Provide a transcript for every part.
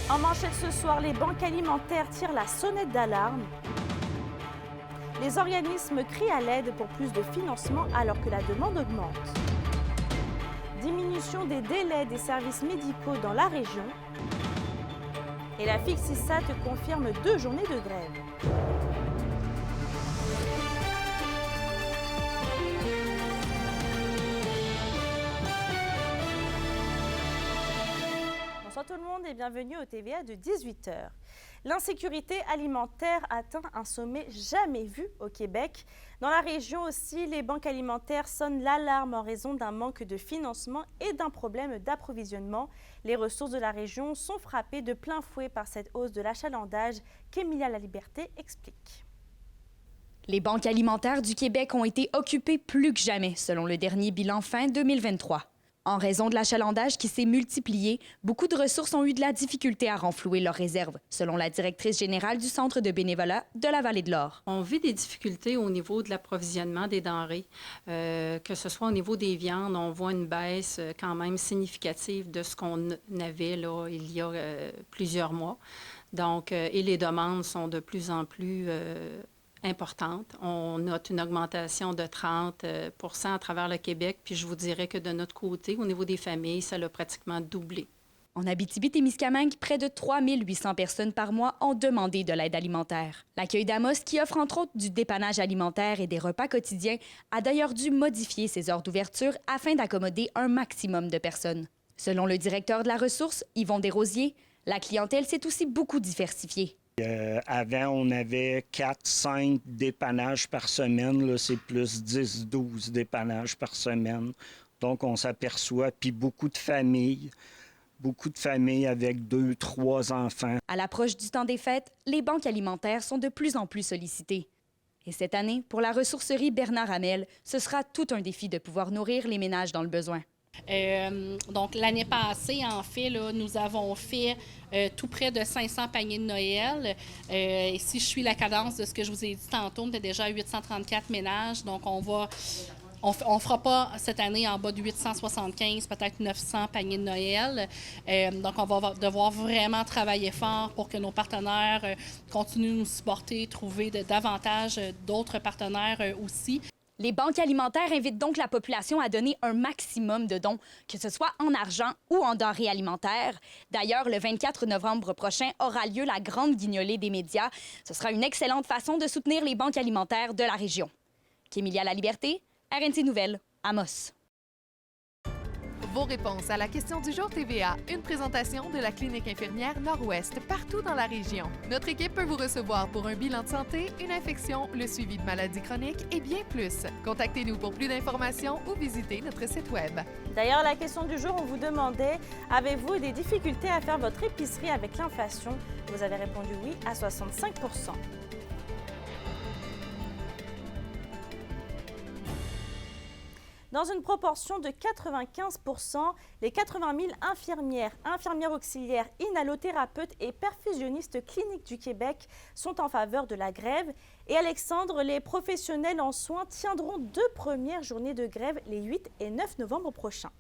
En manchette ce soir, les banques alimentaires tirent la sonnette d'alarme. Les organismes crient à l'aide pour plus de financement alors que la demande augmente. Diminution des délais des services médicaux dans la région. Et la FIC-CISAT confirme 2 journées de grève. Bonsoir tout le monde et bienvenue au TVA de 18h. L'insécurité alimentaire atteint un sommet jamais vu au Québec. Dans la région aussi, les banques alimentaires sonnent l'alarme en raison d'un manque de financement et d'un problème d'approvisionnement. Les ressources de la région sont frappées de plein fouet par cette hausse de l'achalandage qu'Emilia Laliberté explique. Les banques alimentaires du Québec ont été occupées plus que jamais, selon le dernier bilan fin 2023. En raison de l'achalandage qui s'est multiplié, beaucoup de ressources ont eu de la difficulté à renflouer leurs réserves, selon la directrice générale du Centre de bénévolat de la Vallée de l'Or. On vit des difficultés au niveau de l'approvisionnement des denrées, que ce soit au niveau des viandes, on voit une baisse quand même significative de ce qu'on avait là, il y a plusieurs mois. Donc, et les demandes sont de plus en plus importante. On note une augmentation de 30 % à travers le Québec, puis je vous dirais que de notre côté, au niveau des familles, ça l'a pratiquement doublé. En Abitibi-Témiscamingue, près de 3 800 personnes par mois ont demandé de l'aide alimentaire. L'accueil d'Amos, qui offre entre autres du dépannage alimentaire et des repas quotidiens, a d'ailleurs dû modifier ses heures d'ouverture afin d'accommoder un maximum de personnes. Selon le directeur de la ressource, Yvon Desrosiers, la clientèle s'est aussi beaucoup diversifiée. Avant, on avait 4-5 dépannages par semaine. Là, c'est plus 10-12 dépannages par semaine. Donc, on s'aperçoit, puis beaucoup de familles avec 2-3 enfants. À l'approche du temps des fêtes, les banques alimentaires sont de plus en plus sollicitées. Et cette année, pour la ressourcerie Bernard Hamel, ce sera tout un défi de pouvoir nourrir les ménages dans le besoin. Donc, l'année passée, en fait, là, nous avons fait tout près de 500 paniers de Noël. Et si je suis la cadence de ce que je vous ai dit tantôt, on était déjà à 834 ménages. Donc, on fera pas cette année en bas de 875, peut-être 900 paniers de Noël. Donc, on va devoir vraiment travailler fort pour que nos partenaires continuent de nous supporter, trouver davantage d'autres partenaires aussi. Les banques alimentaires invitent donc la population à donner un maximum de dons, que ce soit en argent ou en denrées alimentaires. D'ailleurs, le 24 novembre prochain aura lieu la grande guignolée des médias. Ce sera une excellente façon de soutenir les banques alimentaires de la région. Kémilia Laliberté, RNC Nouvelles, Amos. Vos réponses à la question du jour TVA, une présentation de la clinique infirmière Nord-Ouest partout dans la région. Notre équipe peut vous recevoir pour un bilan de santé, une infection, le suivi de maladies chroniques et bien plus. Contactez-nous pour plus d'informations ou visitez notre site web. D'ailleurs, la question du jour, on vous demandait « Avez-vous des difficultés à faire votre épicerie avec l'inflation ?» Vous avez répondu oui à 65 %. Dans une proportion de 95 %, les 80 000 infirmières, infirmières auxiliaires, inhalothérapeutes et perfusionnistes cliniques du Québec sont en faveur de la grève. Et Alexandre, les professionnels en soins tiendront 2 premières journées de grève les 8 et 9 novembre prochains.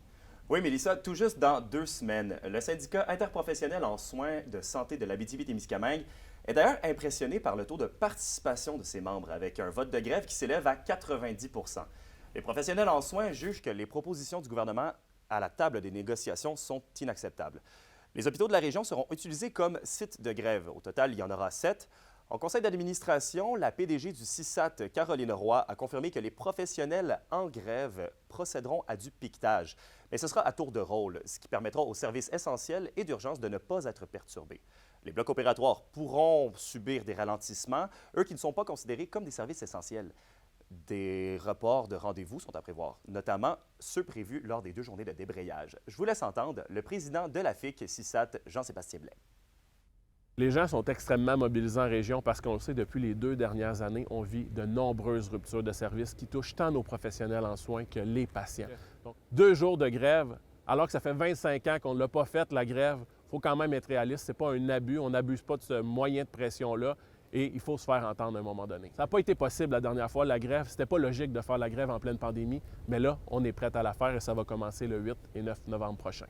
Oui, Mélissa, tout juste dans 2 semaines, le syndicat interprofessionnel en soins de santé de l'Abitibi-Témiscamingue est d'ailleurs impressionné par le taux de participation de ses membres, avec un vote de grève qui s'élève à 90 %. Les professionnels en soins jugent que les propositions du gouvernement à la table des négociations sont inacceptables. Les hôpitaux de la région seront utilisés comme sites de grève. Au total, il y en aura 7. En conseil d'administration, la PDG du CISAT, Caroline Roy, a confirmé que les professionnels en grève procéderont à du piquetage. Mais ce sera à tour de rôle, ce qui permettra aux services essentiels et d'urgence de ne pas être perturbés. Les blocs opératoires pourront subir des ralentissements, eux qui ne sont pas considérés comme des services essentiels. Des reports de rendez-vous sont à prévoir, notamment ceux prévus lors des 2 journées de débrayage. Je vous laisse entendre le président de la FIC-CISAT, Jean-Sébastien Blais. Les gens sont extrêmement mobilisés en région parce qu'on le sait, depuis les 2 dernières années, on vit de nombreuses ruptures de services qui touchent tant nos professionnels en soins que les patients. Donc, 2 jours de grève, alors que ça fait 25 ans qu'on ne l'a pas fait, la grève, il faut quand même être réaliste. Ce n'est pas un abus, on n'abuse pas de ce moyen de pression-là. Et il faut se faire entendre à un moment donné. Ça n'a pas été possible la dernière fois, la grève. C'était pas logique de faire la grève en pleine pandémie, mais là, on est prêt à la faire et ça va commencer le 8 et 9 novembre prochain.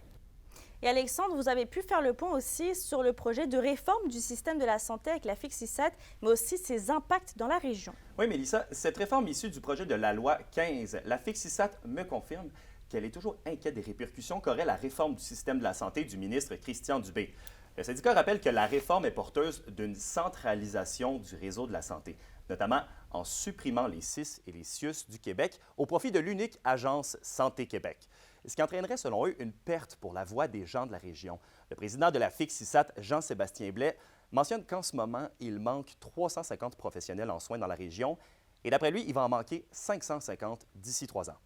Et Alexandre, vous avez pu faire le point aussi sur le projet de réforme du système de la santé avec la FICSISAT, mais aussi ses impacts dans la région. Oui, Mélissa, cette réforme issue du projet de la loi 15, la FICSISAT me confirme qu'elle est toujours inquiète des répercussions qu'aurait la réforme du système de la santé du ministre Christian Dubé. Le syndicat rappelle que la réforme est porteuse d'une centralisation du réseau de la santé, notamment en supprimant les CIS et les CIUS du Québec au profit de l'unique agence Santé Québec, ce qui entraînerait, selon eux, une perte pour la voix des gens de la région. Le président de la FICSISAT, Jean-Sébastien Blais, mentionne qu'en ce moment, il manque 350 professionnels en soins dans la région et d'après lui, il va en manquer 550 d'ici 3 ans.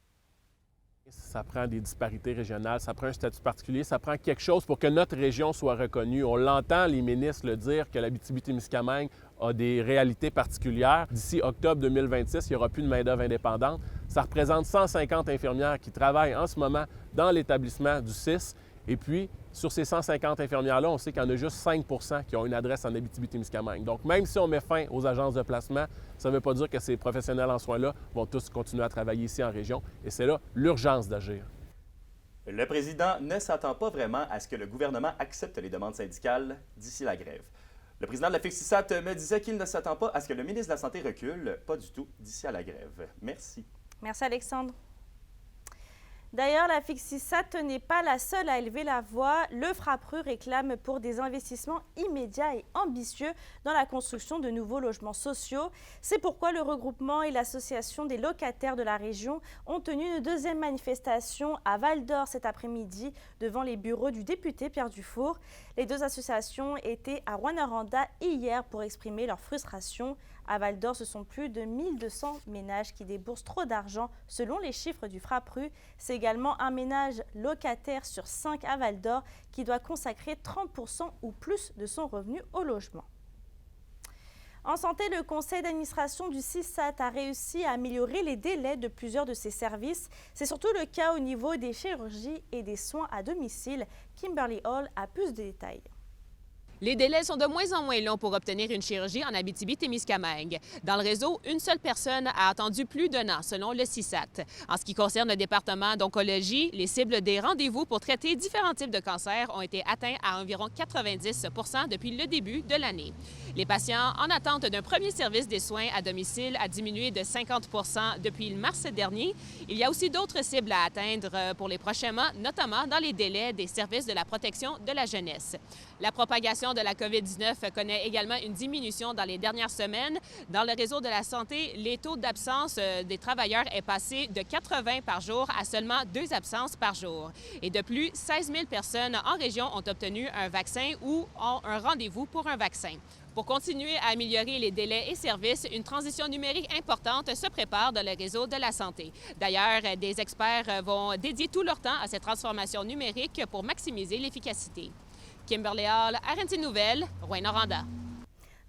Ça prend des disparités régionales, ça prend un statut particulier, ça prend quelque chose pour que notre région soit reconnue. On l'entend, les ministres le dire, que l'Abitibi-Témiscamingue a des réalités particulières. D'ici octobre 2026, il n'y aura plus de main-d'œuvre indépendante. Ça représente 150 infirmières qui travaillent en ce moment dans l'établissement du CIS. Et puis, sur ces 150 infirmières-là, on sait qu'il y en a juste 5 qui ont une adresse en Abitibi-Témiscamingue. Donc, même si on met fin aux agences de placement, ça ne veut pas dire que ces professionnels en soins-là vont tous continuer à travailler ici en région. Et c'est là l'urgence d'agir. Le président ne s'attend pas vraiment à ce que le gouvernement accepte les demandes syndicales d'ici la grève. Le président de la FICSISAT me disait qu'il ne s'attend pas à ce que le ministre de la Santé recule, pas du tout, d'ici à la grève. Merci. Merci Alexandre. D'ailleurs, la FICSISAT n'est pas la seule à élever la voix. Le FRAPRU réclame pour des investissements immédiats et ambitieux dans la construction de nouveaux logements sociaux. C'est pourquoi le regroupement et l'association des locataires de la région ont tenu une deuxième manifestation à Val-d'Or cet après-midi devant les bureaux du député Pierre Dufour. Les deux associations étaient à Rouyn-Noranda hier pour exprimer leur frustration. À Val-d'Or, ce sont plus de 1200 ménages qui déboursent trop d'argent selon les chiffres du FRAPRU. C'est également un ménage locataire sur 5 à Val-d'Or qui doit consacrer 30% ou plus de son revenu au logement. En santé, le conseil d'administration du CISAT a réussi à améliorer les délais de plusieurs de ses services. C'est surtout le cas au niveau des chirurgies et des soins à domicile. Kimberly Hall a plus de détails. Les délais sont de moins en moins longs pour obtenir une chirurgie en Abitibi-Témiscamingue. Dans le réseau, une seule personne a attendu plus d'1 an, selon le CISAT. En ce qui concerne le département d'oncologie, les cibles des rendez-vous pour traiter différents types de cancers ont été atteints à environ 90 % depuis le début de l'année. Les patients en attente d'un premier service des soins à domicile a diminué de 50 % depuis le mars dernier. Il y a aussi d'autres cibles à atteindre pour les prochains mois, notamment dans les délais des services de la protection de la jeunesse. La propagation de la COVID-19 connaît également une diminution dans les dernières semaines. Dans le réseau de la santé, les taux d'absence des travailleurs est passé de 80 par jour à seulement 2 absences par jour. Et de plus, 16 000 personnes en région ont obtenu un vaccin ou ont un rendez-vous pour un vaccin. Pour continuer à améliorer les délais et services, une transition numérique importante se prépare dans le réseau de la santé. D'ailleurs, des experts vont dédier tout leur temps à cette transformation numérique pour maximiser l'efficacité. Kimberly Hall, RNC Nouvelles, Rouyn-Noranda.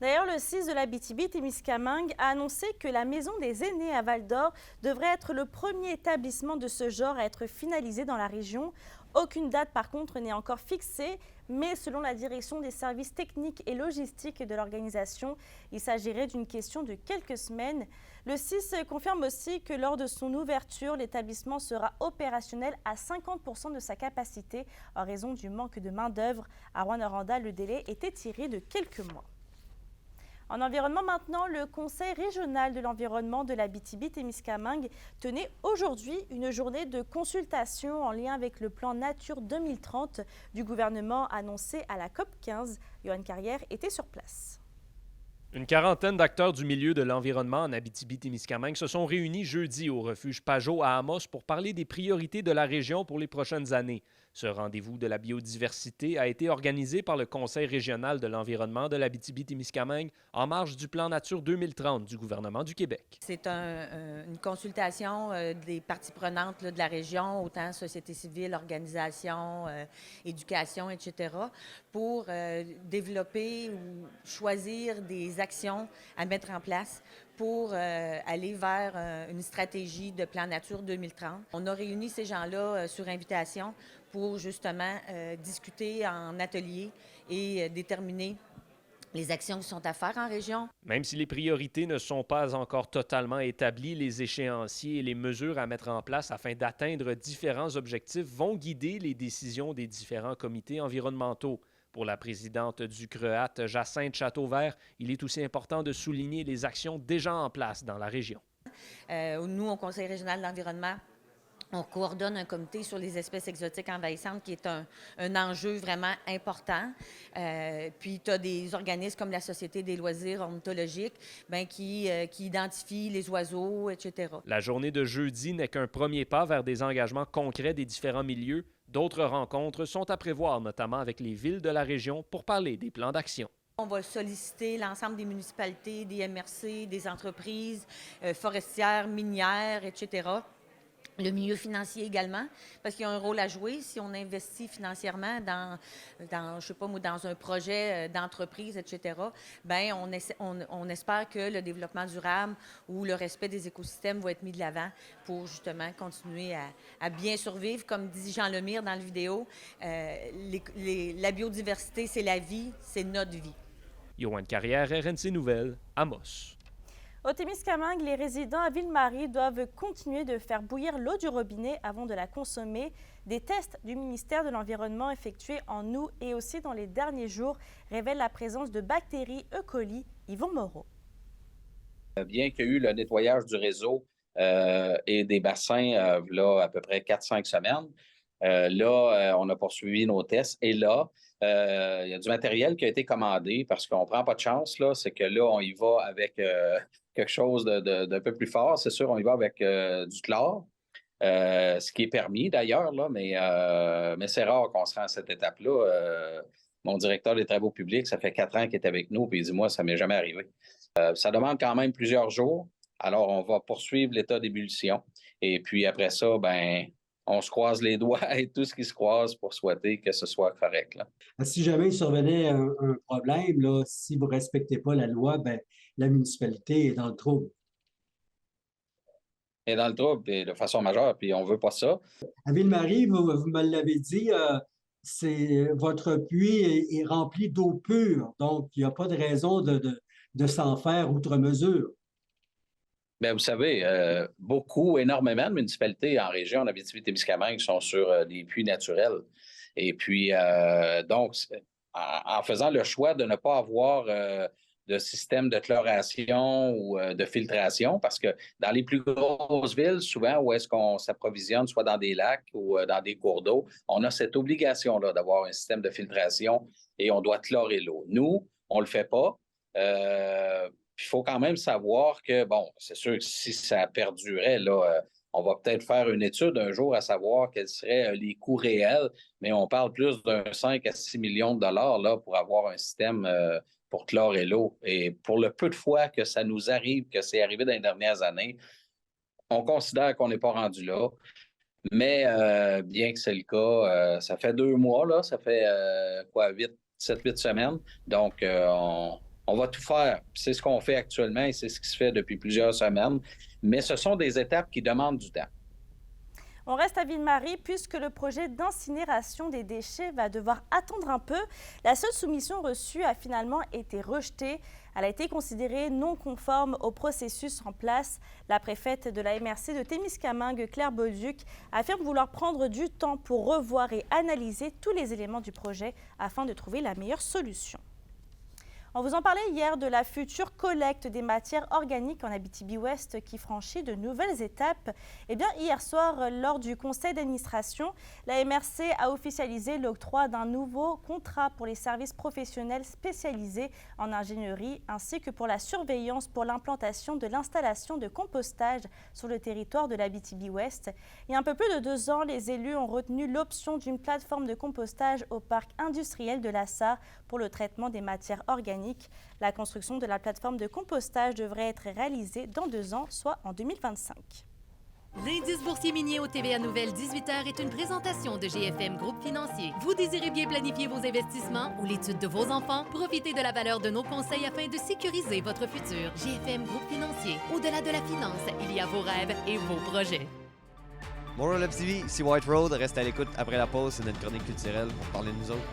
D'ailleurs, le CIS de l'Abitibi-Témiscamingue a annoncé que la Maison des aînés à Val-d'Or devrait être le premier établissement de ce genre à être finalisé dans la région. Aucune date, par contre, n'est encore fixée, mais selon la direction des services techniques et logistiques de l'organisation, il s'agirait d'une question de quelques semaines. Le CIS confirme aussi que lors de son ouverture, l'établissement sera opérationnel à 50% de sa capacité en raison du manque de main-d'œuvre. À Rouyn-Noranda, le délai est étiré de quelques mois. En environnement maintenant, le Conseil régional de l'environnement de l'Abitibi-Témiscamingue tenait aujourd'hui une journée de consultation en lien avec le plan Nature 2030 du gouvernement annoncé à la COP 15. Johan Carrière était sur place. Une quarantaine d'acteurs du milieu de l'environnement en Abitibi-Témiscamingue se sont réunis jeudi au refuge Pajot à Amos pour parler des priorités de la région pour les prochaines années. Ce rendez-vous de la biodiversité a été organisé par le Conseil régional de l'environnement de l'Abitibi-Témiscamingue en marge du plan Nature 2030 du gouvernement du Québec. C'est une consultation des parties prenantes de la région, autant société civile, organisations, éducation, etc., pour développer ou choisir des actions à mettre en place pour aller vers une stratégie de plan Nature 2030. On a réuni ces gens-là sur invitation pour justement discuter en atelier et déterminer les actions qui sont à faire en région. Même si les priorités ne sont pas encore totalement établies, les échéanciers et les mesures à mettre en place afin d'atteindre différents objectifs vont guider les décisions des différents comités environnementaux. Pour la présidente du CREAT, Jacinthe Châteauvert, il est aussi important de souligner les actions déjà en place dans la région. Nous, au Conseil régional de l'environnement, on coordonne un comité sur les espèces exotiques envahissantes qui est un enjeu vraiment important. Puis, tu as des organismes comme la Société des loisirs ornithologiques qui identifient les oiseaux, etc. La journée de jeudi n'est qu'un premier pas vers des engagements concrets des différents milieux. D'autres rencontres sont à prévoir, notamment avec les villes de la région, pour parler des plans d'action. On va solliciter l'ensemble des municipalités, des MRC, des entreprises forestières, minières, etc., le milieu financier également, parce qu'il y a un rôle à jouer. Si on investit financièrement dans je sais pas moi, dans un projet d'entreprise, etc., bien, on espère que le développement durable ou le respect des écosystèmes va être mis de l'avant pour justement continuer à bien survivre. Comme dit Jean Lemire dans la vidéo, la biodiversité, c'est la vie, c'est notre vie. Yoann Carrière, RNC Nouvelles, Amos. Au Témiscamingue, les résidents à Ville-Marie doivent continuer de faire bouillir l'eau du robinet avant de la consommer. Des tests du ministère de l'Environnement effectués en août et aussi dans les derniers jours révèlent la présence de bactéries E. coli. Yvon Moreau. Bien qu'il y ait eu le nettoyage du réseau et des bassins là, à peu près 4-5 semaines, on a poursuivi nos tests. Et là, il y a du matériel qui a été commandé parce qu'on ne prend pas de chance. Là, c'est que là, on y va avec quelque chose d'un peu plus fort. C'est sûr, on y va avec du chlore, ce qui est permis d'ailleurs, là, mais c'est rare qu'on se rende à cette étape-là. Mon directeur des travaux publics, ça fait 4 ans qu'il est avec nous, puis il dit, moi, ça ne m'est jamais arrivé. Ça demande quand même plusieurs jours. Alors, on va poursuivre l'état d'ébullition. Et puis après ça, ben, on se croise les doigts et tout ce qui se croise pour souhaiter que ce soit correct. Là. Si jamais il survenait un problème, là, si vous ne respectez pas la loi, ben, la municipalité est dans le trouble. Elle est dans le trouble et de façon majeure, puis on ne veut pas ça. À Ville-Marie, vous me l'avez dit, votre puits est rempli d'eau pure, donc il n'y a pas de raison de s'en faire outre mesure. Bien, vous savez, énormément de municipalités en région, en Abitibi-Témiscamingue, sont sur des puits naturels. Et puis, donc, en faisant le choix de ne pas avoir de système de chloration ou de filtration, parce que dans les plus grosses villes, souvent, où est-ce qu'on s'approvisionne, soit dans des lacs ou dans des cours d'eau, on a cette obligation-là d'avoir un système de filtration et on doit chlorer l'eau. Nous, on ne le fait pas. Il faut quand même savoir que, bon, c'est sûr que si ça perdurait, là, on va peut-être faire une étude un jour à savoir quels seraient les coûts réels, mais on parle plus d'un 5 à 6 millions de dollars là, pour avoir un système pour chlorer l'eau. Et pour le peu de fois que ça nous arrive, que c'est arrivé dans les dernières années, on considère qu'on n'est pas rendu là. Mais bien que c'est le cas, ça fait 2 mois, là, ça fait 7-8 semaines. Donc, on va tout faire. C'est ce qu'on fait actuellement et c'est ce qui se fait depuis plusieurs semaines. Mais ce sont des étapes qui demandent du temps. On reste à Ville-Marie puisque le projet d'incinération des déchets va devoir attendre un peu. La seule soumission reçue a finalement été rejetée. Elle a été considérée non conforme au processus en place. La préfète de la MRC de Témiscamingue, Claire Bolduc, affirme vouloir prendre du temps pour revoir et analyser tous les éléments du projet afin de trouver la meilleure solution. On vous en parlait hier de la future collecte des matières organiques en Abitibi-Ouest qui franchit de nouvelles étapes. Eh bien, hier soir, lors du conseil d'administration, la MRC a officialisé l'octroi d'un nouveau contrat pour les services professionnels spécialisés en ingénierie ainsi que pour la surveillance pour l'implantation de l'installation de compostage sur le territoire de l'Abitibi-Ouest. Il y a un peu plus de 2 ans, les élus ont retenu l'option d'une plateforme de compostage au parc industriel de la Sarre pour le traitement des matières organiques. La construction de la plateforme de compostage devrait être réalisée dans 2 ans, soit en 2025. L'indice boursier minier au TVA Nouvelle 18h est une présentation de GFM Groupe Financier. Vous désirez bien planifier vos investissements ou l'étude de vos enfants? Profitez de la valeur de nos conseils afin de sécuriser votre futur. GFM Groupe Financier. Au-delà de la finance, il y a vos rêves et vos projets. Bonjour l'Abitibi, ici White Road. Reste à l'écoute après la pause, c'est notre chronique culturelle pour parler de nous autres.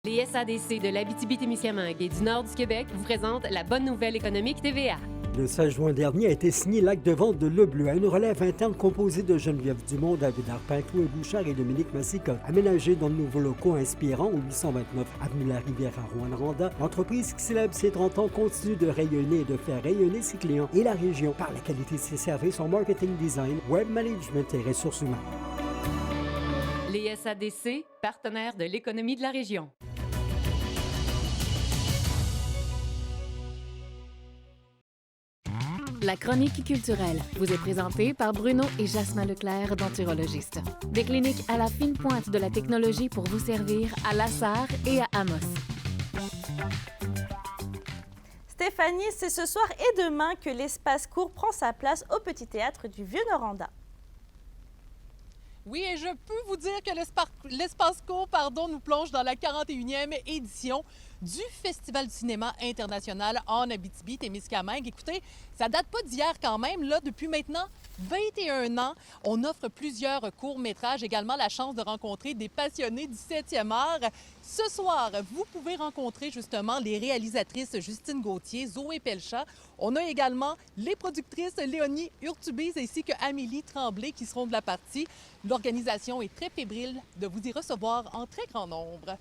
Les SADC de l'Abitibi-Témiscamingue et du nord du Québec vous présentent la bonne nouvelle économique TVA. Le 16 juin dernier a été signé l'acte de vente de Le Bleu à une relève interne composée de Geneviève Dumont, David Arpin, Chloé Bouchard et Dominique Massica. Aménagée dans de nouveaux locaux inspirants au 829 avenue La Rivière à Rouyn-Noranda, l'entreprise qui célèbre ses 30 ans continue de rayonner et de faire rayonner ses clients et la région par la qualité de ses services en marketing design, web management et ressources humaines. Les SADC, partenaires de l'économie de la région. La chronique culturelle vous est présentée par Bruno et Jasmin Leclerc, denturologistes. Des cliniques à la fine pointe de la technologie pour vous servir à La Sarre et à Amos. Stéphanie, c'est ce soir et demain que l'espace court prend sa place au Petit Théâtre du Vieux-Noranda. Oui, et je peux vous dire que l'espace court nous plonge dans la 41e édition du Festival du cinéma international en Abitibi-Témiscamingue. Écoutez, ça date pas d'hier quand même. Là, depuis maintenant 21 ans, on offre plusieurs courts-métrages, également la chance de rencontrer des passionnés du 7e art. Ce soir, vous pouvez rencontrer justement les réalisatrices Justine Gauthier, Zoé Pelchat. On a également les productrices Léonie Urtubise ainsi que Amélie Tremblay qui seront de la partie. L'organisation est très fébrile de vous y recevoir en très grand nombre.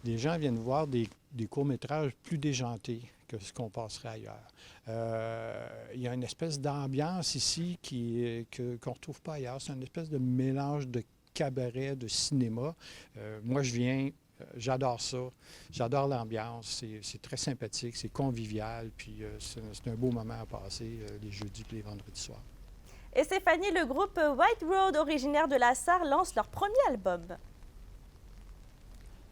Les gens viennent voir des courts-métrages plus déjantés que ce qu'on passerait ailleurs. Il y a une espèce d'ambiance ici qu'on ne retrouve pas ailleurs. C'est une espèce de mélange de cabaret, de cinéma. Moi, je viens, j'adore ça. J'adore l'ambiance. C'est très sympathique, c'est convivial. Puis c'est un beau moment à passer les jeudis et les vendredis soirs. Et Stéphanie, le groupe White Road, originaire de La Sarre, lance leur premier album.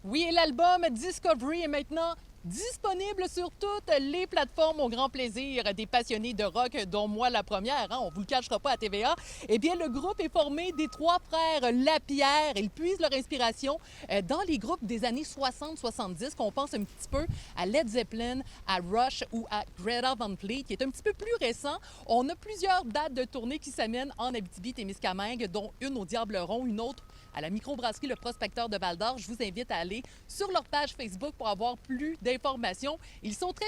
Oui, et l'album Discovery est maintenant disponible sur toutes les plateformes au grand plaisir des passionnés de rock, dont moi la première, on ne vous le cachera pas à TVA. Eh bien, le groupe est formé des trois frères Lapierre. Ils puisent leur inspiration dans les groupes des années 60-70, qu'on pense un petit peu à Led Zeppelin, à Rush ou à Greta Van Fleet, qui est un petit peu plus récent. On a plusieurs dates de tournée qui s'amènent en Abitibi-Témiscamingue, dont une au Diable-Rond, une autre à la microbrasserie Le Prospecteur de Val-d'Or. Je vous invite à aller sur leur page Facebook pour avoir plus d'informations. Ils sont très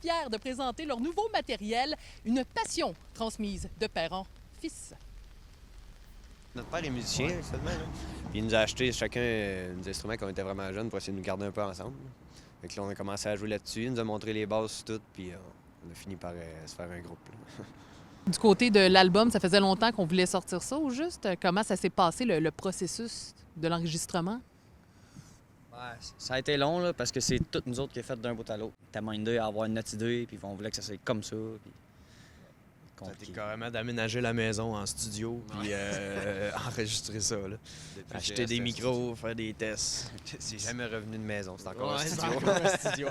fiers de présenter leur nouveau matériel, une passion transmise de père en fils. Notre père est musicien, seulement. Puis il nous a acheté chacun des instruments quand on était vraiment jeunes pour essayer de nous garder un peu ensemble. Fait que là, on a commencé à jouer là-dessus. Il nous a montré les bases toutes, puis on a fini par se faire un groupe. Du côté de l'album, ça faisait longtemps qu'on voulait sortir ça, ou juste comment ça s'est passé, le processus de l'enregistrement? Ouais, ça a été long, là, parce que c'est toutes nous autres qui est fait d'un bout à l'autre. On était mindés à avoir notre idée, puis on voulait que ça soit comme ça. Puis... Ça a été carrément d'aménager la maison en studio, puis enregistrer ça. Là. Acheter des micros, faire des tests. C'est jamais revenu de maison, c'est encore un studio.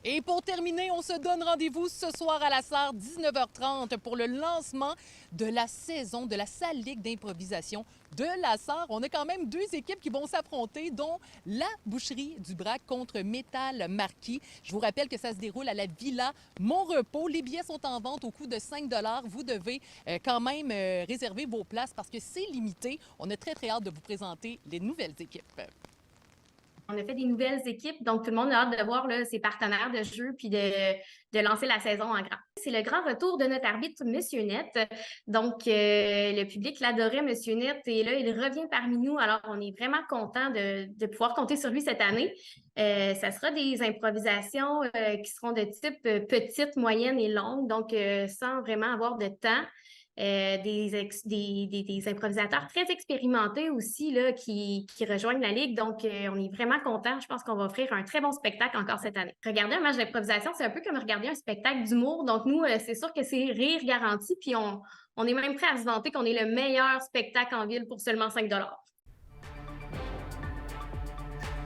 Et pour terminer, on se donne rendez-vous ce soir à La Sarre, 19h30, pour le lancement de la saison de la salle ligue d'improvisation de La Sarre. On a quand même deux équipes qui vont s'affronter, dont la Boucherie du Brac contre Métal Marquis. Je vous rappelle que ça se déroule à la Villa Montrepos. Les billets sont en vente au coût de 5 $. Vous devez quand même réserver vos places parce que c'est limité. On a très hâte de vous présenter les nouvelles équipes. On a fait des nouvelles équipes, donc tout le monde a hâte de voir là, ses partenaires de jeu puis de lancer la saison en grand. C'est le grand retour de notre arbitre, Monsieur Net. Donc, le public l'adorait, Monsieur Net, et là, il revient parmi nous. Alors, on est vraiment content de pouvoir compter sur lui cette année. Ça sera des improvisations qui seront de type petite, moyenne et longue, donc sans vraiment avoir de temps. Des improvisateurs très expérimentés aussi là, qui rejoignent la Ligue. Donc, on est vraiment contents. Je pense qu'on va offrir un très bon spectacle encore cette année. Regarder un match d'improvisation, c'est un peu comme regarder un spectacle d'humour. Donc, nous, c'est sûr que c'est rire garanti. Puis, on est même prêt à se vanter qu'on est le meilleur spectacle en ville pour seulement 5 $.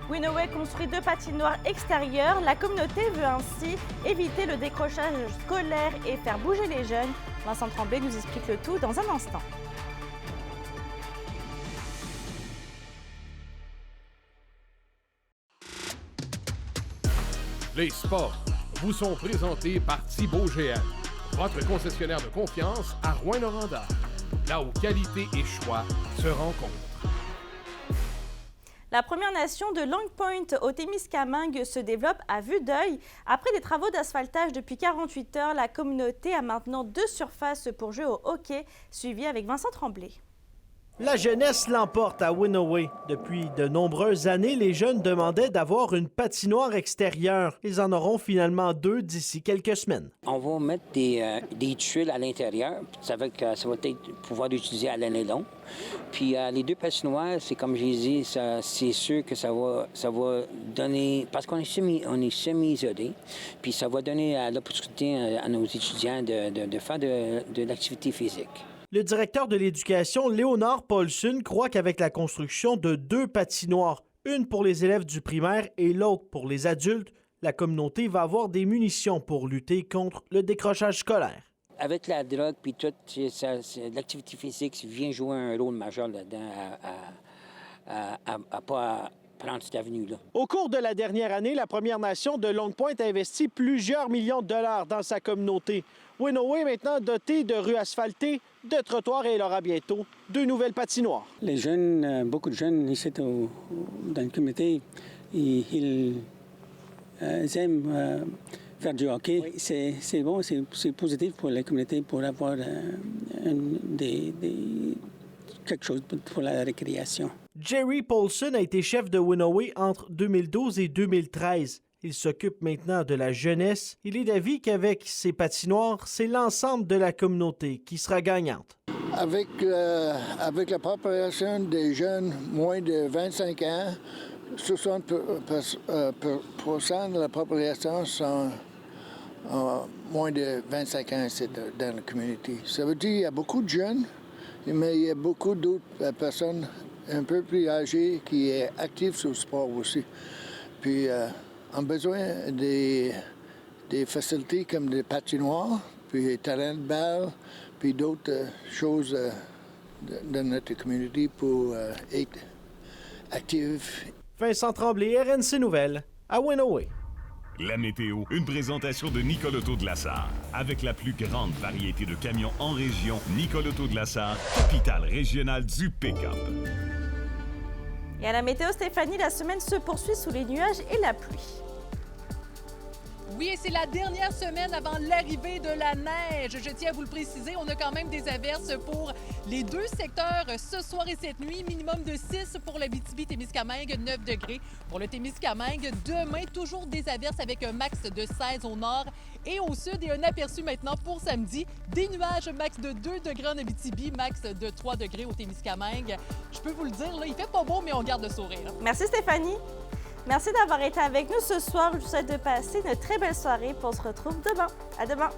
Winoway construit 2 patinoires extérieures. La communauté veut ainsi éviter le décrochage scolaire et faire bouger les jeunes. Vincent Tremblay nous explique le tout dans un instant. Les sports vous sont présentés par Thibaut GM, votre concessionnaire de confiance à Rouyn-Noranda, là où qualité et choix se rencontrent. La Première Nation de Long Point au Témiscamingue se développe à vue d'œil. Après des travaux d'asphaltage depuis 48 heures, la communauté a maintenant 2 surfaces pour jouer au hockey, suivi avec Vincent Tremblay. La jeunesse l'emporte à Winoway. Depuis de nombreuses années, les jeunes demandaient d'avoir une patinoire extérieure. Ils en auront finalement 2 d'ici quelques semaines. On va mettre des tuiles à l'intérieur. Ça va être pouvoir l'utiliser à l'année longue. Puis les 2 patinoires, c'est comme j'ai dit, c'est sûr que ça va donner, parce qu'on est semi-isolé, puis ça va donner l'opportunité à nos étudiants de faire de l'activité physique. Le directeur de l'éducation, Léonard Paulson, croit qu'avec la construction de 2 patinoires, une pour les élèves du primaire et l'autre pour les adultes, la communauté va avoir des munitions pour lutter contre le décrochage scolaire. Avec la drogue puis tout, l'activité physique vient jouer un rôle majeur là-dedans à pas prendre cette avenue-là. Au cours de la dernière année, la Première Nation de Long Point a investi plusieurs millions de dollars dans sa communauté. Winoway est maintenant doté de rues asphaltées, de trottoirs et elle aura bientôt 2 nouvelles patinoires. Les jeunes, beaucoup de jeunes ici dans la communauté, ils aiment faire du hockey. Oui, c'est bon, c'est positif pour la communauté pour avoir quelque chose pour la récréation. Jerry Paulson a été chef de Winoway entre 2012 et 2013. Il s'occupe maintenant de la jeunesse. Il est d'avis qu'avec ces patinoires, c'est l'ensemble de la communauté qui sera gagnante. Avec la population des jeunes moins de 25 ans, 60% de la population sont moins de 25 ans dans la communauté. Ça veut dire qu'il y a beaucoup de jeunes, mais il y a beaucoup d'autres personnes un peu plus âgées qui sont actives sur le sport aussi. Puis, on a besoin des facilités comme des patinoires, puis des terrains de balle, puis d'autres choses dans notre communauté pour être actifs. Vincent Tremblay, RNC Nouvelles, à Winoway. La météo, une présentation de Nicole Auto de la Sarre. Avec la plus grande variété de camions en région, Nicole Auto de la Sarre, capitale régionale du pick-up. Et à la météo, Stéphanie, la semaine se poursuit sous les nuages et la pluie. Oui, et c'est la dernière semaine avant l'arrivée de la neige. Je tiens à vous le préciser, on a quand même des averses pour les 2 secteurs ce soir et cette nuit. Minimum de 6 pour l'Abitibi-Témiscamingue, 9 degrés pour le Témiscamingue. Demain, toujours des averses avec un max de 16 au nord et au sud. Et un aperçu maintenant pour samedi. Des nuages, max de 2 degrés en Abitibi, max de 3 degrés au Témiscamingue. Je peux vous le dire, là, il fait pas beau, mais on garde le sourire. Merci Stéphanie. Merci d'avoir été avec nous ce soir. Je vous souhaite de passer une très belle soirée. On se retrouve demain. À demain.